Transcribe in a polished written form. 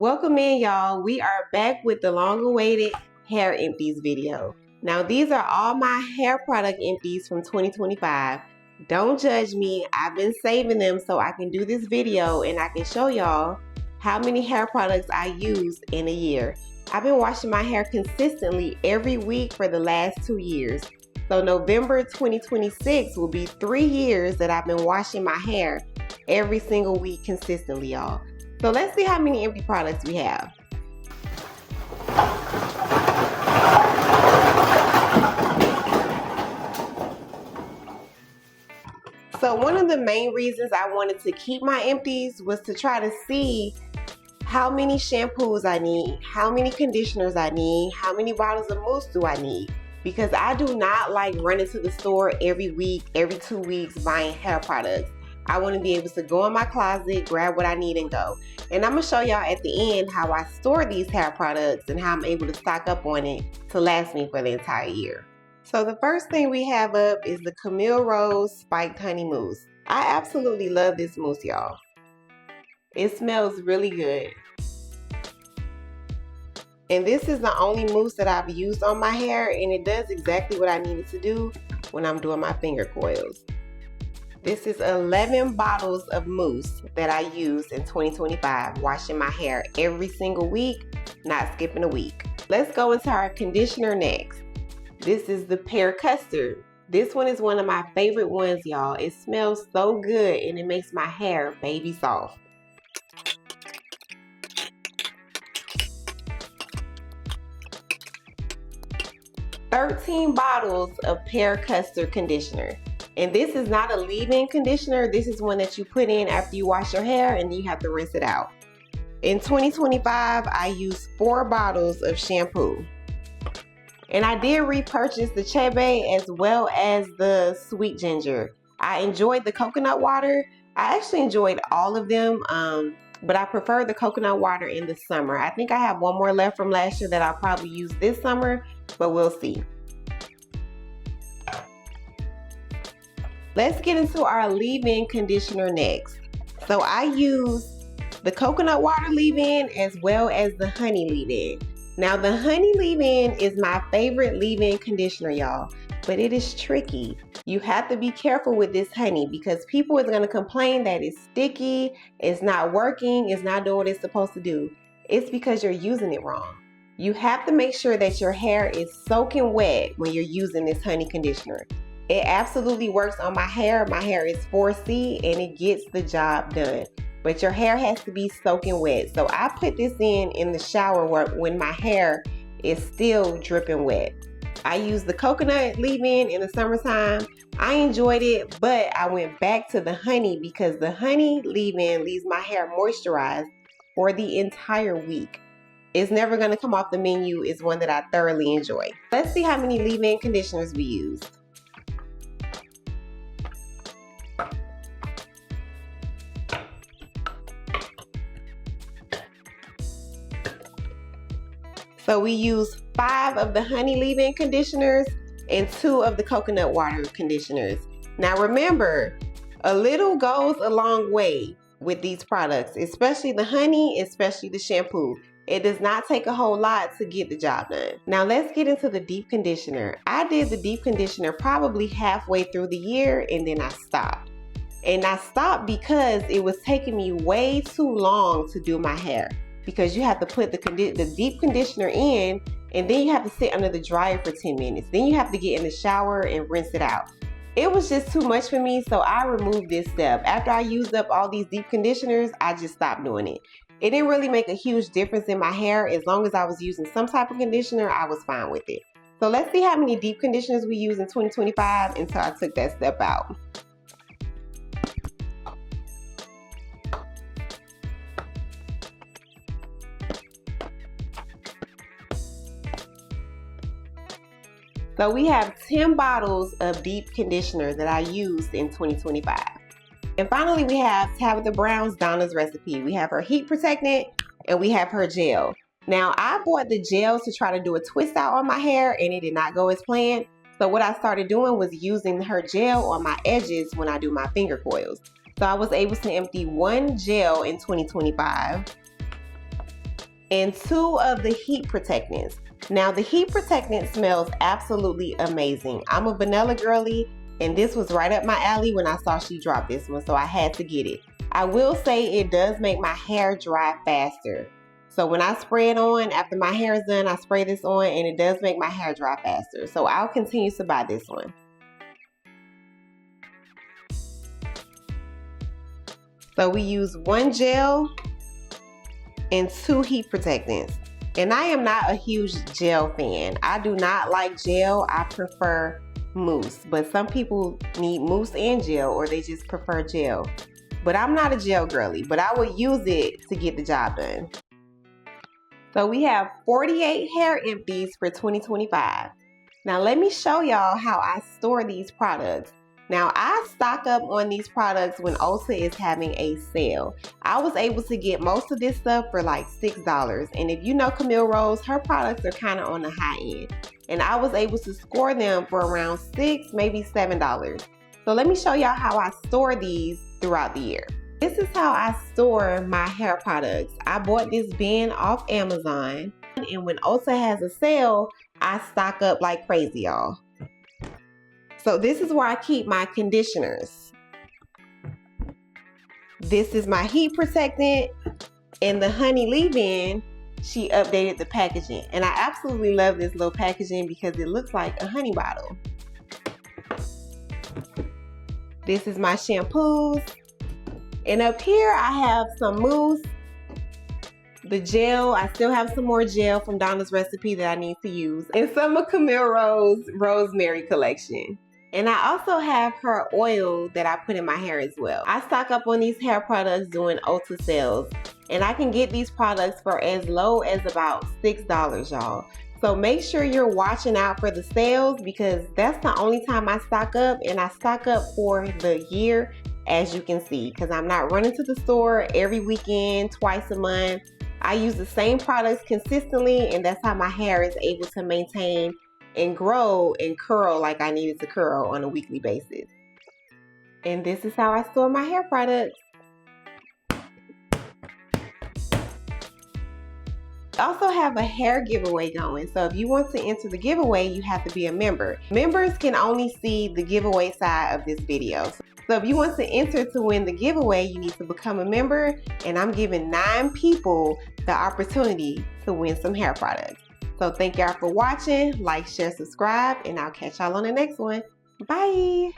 Welcome in, y'all. We are back with the long-awaited hair empties video. Now, these are all my hair product empties from 2025. Don't judge me. I've been saving them so I can do this video and I can show y'all how many hair products I use in a year. I've been washing my hair consistently every week for the last 2 years. So November 2026 will be 3 years that I've been washing my hair every single week consistently, y'all. So let's see how many empty products we have. So one of the main reasons I wanted to keep my empties was to try to see how many shampoos I need, how many conditioners I need, how many bottles of mousse do I need. Because I do not like running to the store every week, every 2 weeks buying hair products. I want to be able to go in my closet, grab what I need and go. And I'm going to show y'all at the end how I store these hair products and how I'm able to stock up on it to last me for the entire year. So the first thing we have up is the Camille Rose Spiked Honey Mousse. I absolutely love this mousse, y'all. It smells really good. And this is the only mousse that I've used on my hair, and it does exactly what I need it to do when I'm doing my finger coils. This is 11 bottles of mousse that I use in 2025, washing my hair every single week, not skipping a week. Let's go into our conditioner next. This is the Pear Custard. This one is one of my favorite ones, y'all. It smells so good and it makes my hair baby soft. "13 bottles of Pear Custard conditioner. And this is not a leave-in conditioner. This is one that you put in after you wash your hair and then you have to rinse it out. In 2025, I used 4 bottles of shampoo. And I did repurchase the Chebe as well as the Sweet Ginger. I enjoyed the coconut water. I actually enjoyed all of them, but I prefer the coconut water in the summer. I think I have one more left from last year that I'll probably use this summer, but we'll see. Let's get into our leave-in conditioner next. So I use the coconut water leave-in as well as the honey leave-in. Now the honey leave-in is my favorite leave-in conditioner, y'all, but it is tricky. You have to be careful with this honey because people are going to complain that it's sticky, it's not working, it's not doing what it's supposed to do. It's because you're using it wrong. You have to make sure that your hair is soaking wet when you're using this honey conditioner. It absolutely works on my hair. My hair is 4C and it gets the job done. But your hair has to be soaking wet. So I put this in the shower when my hair is still dripping wet. I use the coconut leave-in in the summertime. I enjoyed it, but I went back to the honey because the honey leave-in leaves my hair moisturized for the entire week. It's never going to come off the menu. It's one that I thoroughly enjoy. Let's see how many leave-in conditioners we used. So we use 5 of the honey leave-in conditioners and 2 of the coconut water conditioners. Now remember, a little goes a long way with these products, especially the honey, especially the shampoo. It does not take a whole lot to get the job done. Now let's get into the deep conditioner. I did the deep conditioner probably halfway through the year and then I stopped. And I stopped because it was taking me way too long to do my hair. Because you have to put the deep conditioner in and then you have to sit under the dryer for 10 minutes. Then you have to get in the shower and rinse it out. It was just too much for me, so I removed this step. After I used up all these deep conditioners, I just stopped doing it. It didn't really make a huge difference in my hair. As long as I was using some type of conditioner, I was fine with it. So let's see how many deep conditioners we use in 2025 until I took that step out. So we have 10 bottles of deep conditioner that I used in 2025. And finally, we have Tabitha Brown's Donna's Recipe. We have her heat protectant and we have her gel. Now I bought the gel to try to do a twist out on my hair and it did not go as planned. So what I started doing was using her gel on my edges when I do my finger coils. So I was able to empty 1 gel in 2025. and 2 of the heat protectants. Now the heat protectant smells absolutely amazing. I'm a vanilla girly, and this was right up my alley when I saw she dropped this one, so I had to get it. I will say it does make my hair dry faster. So when I spray it on, after my hair is done, I spray this on and it does make my hair dry faster. So I'll continue to buy this one. So we use 1 gel and 2 heat protectants. And I am not a huge gel fan. I do not like gel. I prefer mousse. But some people need mousse and gel, or they just prefer gel. But I'm not a gel girly, but I would use it to get the job done. So we have 48 hair empties for 2025. Now let me show y'all how I store these products. Now I stock up on these products when Ulta is having a sale. I was able to get most of this stuff for like $6. And if you know Camille Rose, her products are kind of on the high end. And I was able to score them for around $6, maybe $7. So let me show y'all how I store these throughout the year. This is how I store my hair products. I bought this bin off Amazon, and when Ulta has a sale, I stock up like crazy, y'all. So this is where I keep my conditioners. This is my heat protectant, and the honey leave-in, she updated the packaging. And I absolutely love this little packaging because it looks like a honey bottle. This is my shampoos. And up here I have some mousse, the gel. I still have some more gel from Donna's recipe that I need to use, and some of Camille Rose rosemary collection. And I also have her oil that I put in my hair as well. I stock up on these hair products during Ulta sales, and I can get these products for as low as about $6, y'all. So make sure you're watching out for the sales, because that's the only time I stock up, and I stock up for the year, as you can see, because I'm not running to the store every weekend, twice a month. I use the same products consistently, and that's how my hair is able to maintain and grow and curl like I needed to curl on a weekly basis. And this is how I store my hair products. I also have a hair giveaway going, so if you want to enter the giveaway, you have to be a member. Members can only see the giveaway side of this video. So if you want to enter to win the giveaway, you need to become a member, and I'm giving 9 people the opportunity to win some hair products. So thank y'all for watching. Like, share, subscribe, and I'll catch y'all on the next one. Bye!